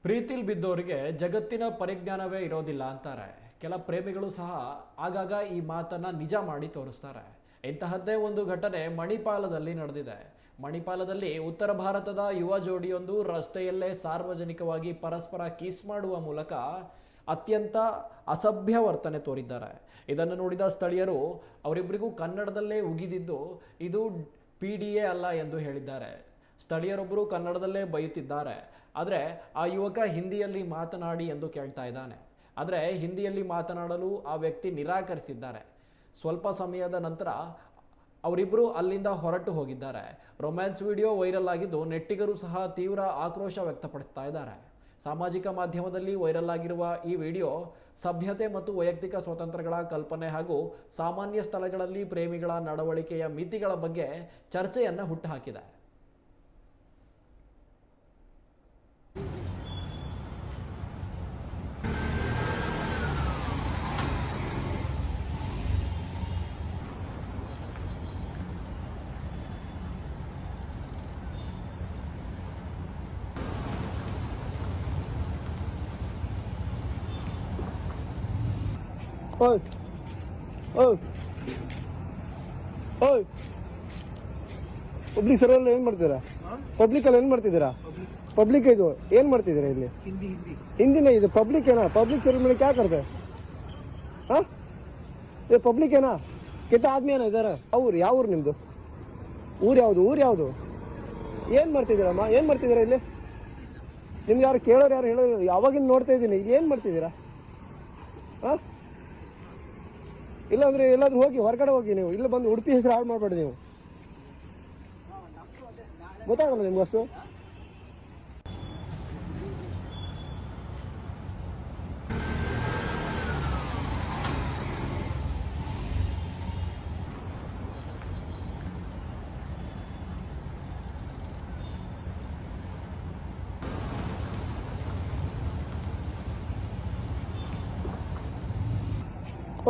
ಪ್ರೀತಿಲ್ ಬಿದ್ದವರಿಗೆ ಜಗತ್ತಿನ ಪರಿಜ್ಞಾನವೇ ಇರೋದಿಲ್ಲ ಅಂತಾರೆ. ಕೆಲ ಪ್ರೇಮಿಗಳು ಸಹ ಆಗಾಗ ಈ ಮಾತನ್ನ ನಿಜ ಮಾಡಿ ತೋರಿಸ್ತಾರೆ. ಇಂತಹದ್ದೇ ಒಂದು ಘಟನೆ ಮಣಿಪಾಲದಲ್ಲಿ ನಡೆದಿದೆ. ಮಣಿಪಾಲದಲ್ಲಿ ಉತ್ತರ ಭಾರತದ ಯುವ ಜೋಡಿಯೊಂದು ರಸ್ತೆಯಲ್ಲೇ ಸಾರ್ವಜನಿಕವಾಗಿ ಪರಸ್ಪರ ಕಿಸ್ ಮಾಡುವ ಮೂಲಕ ಅತ್ಯಂತ ಅಸಭ್ಯ ವರ್ತನೆ ತೋರಿದ್ದಾರೆ. ಇದನ್ನು ನೋಡಿದ ಸ್ಥಳೀಯರು ಅವರಿಬ್ಬರಿಗೂ ಕನ್ನಡದಲ್ಲೇ ಉಗಿದಿದ್ದು ಇದು PDA ಅಲ್ಲ ಎಂದು ಹೇಳಿದ್ದಾರೆ. ಸ್ಥಳೀಯರೊಬ್ಬರು ಕನ್ನಡದಲ್ಲೇ ಬೈಯುತ್ತಿದ್ದಾರೆ. ಆದರೆ ಆ ಯುವಕ ಹಿಂದಿಯಲ್ಲಿ ಮಾತನಾಡಿ ಎಂದು ಕೇಳ್ತಾ ಇದ್ದಾನೆ. ಆದರೆ ಹಿಂದಿಯಲ್ಲಿ ಮಾತನಾಡಲು ಆ ವ್ಯಕ್ತಿ ನಿರಾಕರಿಸಿದ್ದಾರೆ. ಸ್ವಲ್ಪ ಸಮಯದ ನಂತರ ಅವರಿಬ್ಬರು ಅಲ್ಲಿಂದ ಹೊರಟು ಹೋಗಿದ್ದಾರೆ. ರೊಮ್ಯಾನ್ಸ್ ವಿಡಿಯೋ ವೈರಲ್ ಆಗಿದ್ದು ನೆಟ್ಟಿಗರು ಸಹ ತೀವ್ರ ಆಕ್ರೋಶ ವ್ಯಕ್ತಪಡಿಸ್ತಾ ಇದ್ದಾರೆ. ಸಾಮಾಜಿಕ ಮಾಧ್ಯಮದಲ್ಲಿ ವೈರಲ್ ಆಗಿರುವ ಈ ವಿಡಿಯೋ ಸಭ್ಯತೆ ಮತ್ತು ವೈಯಕ್ತಿಕ ಸ್ವಾತಂತ್ರ್ಯಗಳ ಕಲ್ಪನೆ ಹಾಗೂ ಸಾಮಾನ್ಯ ಸ್ಥಳಗಳಲ್ಲಿ ಪ್ರೇಮಿಗಳ ನಡವಳಿಕೆಯ ಮಿತಿಗಳ ಬಗ್ಗೆ ಚರ್ಚೆಯನ್ನು ಹುಟ್ಟುಹಾಕಿದೆ. ಓಯ್ ಓಯ್ ಓಯ್ ಪಬ್ಲಿಕ್ ಸರ್ವಲ್ಲಿ ಏನು ಮಾಡ್ತೀರಾ? ಪಬ್ಲಿಕಲ್ಲಿ ಏನು ಮಾಡ್ತಿದ್ದೀರಾ? ಪಬ್ಲಿಕ್ ಇದು ಏನು ಮಾಡ್ತಿದ್ದೀರಾ ಇಲ್ಲಿ? ಹಿಂದಿನೇ ಇದು ಪಬ್ಲಿಕ್ ಏನಾ? ಪಬ್ಲಿಕ್ सर्विस में क्या करते हैं? हाँ ये पब्लिक है ना? कितना आदमी है ना इधर? ಊರು ಯಾವ ಊರು ನಿಮ್ಮದು? ಊರು ಯಾವುದು? ಏನು ಮಾಡ್ತಿದ್ದೀರಮ್ಮ? ಏನು ಮಾಡ್ತಿದ್ದೀರಾ ಇಲ್ಲಿ? ನಿಮ್ಗೆ ಯಾರು ಕೇಳೋರು ಯಾರು ಹೇಳೋರು? ಯಾವಾಗಿಂದ ನೋಡ್ತಾ ಇದ್ದೀನಿ. ಇಲ್ಲಿ ಏನು ಮಾಡ್ತಿದ್ದೀರಾ? ಹಾಂ ಇಲ್ಲಾಂದ್ರೆ ಎಲ್ಲಾದ್ರೂ ಹೋಗಿ ಹೊರಗಡೆ ಹೋಗಿ. ನೀವು ಇಲ್ಲ ಬಂದು ಉಡುಪಿ ಹೆಸರು ಹಾಳು ಮಾಡಬೇಡಿ. ನೀವು ಗೊತ್ತಾಗಲ್ಲ ನಿಮ್ಗೆ ಅಷ್ಟು?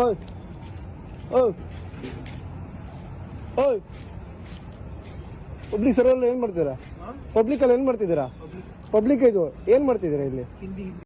ಓಯ್ ಓಯ್ ಓಯ್ ಪಬ್ಲಿಕ್ ಸರ್ವಲ್ಲಿ ಏನು ಮಾಡ್ತೀರಾ? ಪಬ್ಲಿಕಲ್ಲಿ ಏನು ಮಾಡ್ತಿದ್ದೀರಾ? ಪಬ್ಲಿಕ್ ಇದು ಏನು ಮಾಡ್ತಿದ್ದೀರಾ ಇಲ್ಲಿ?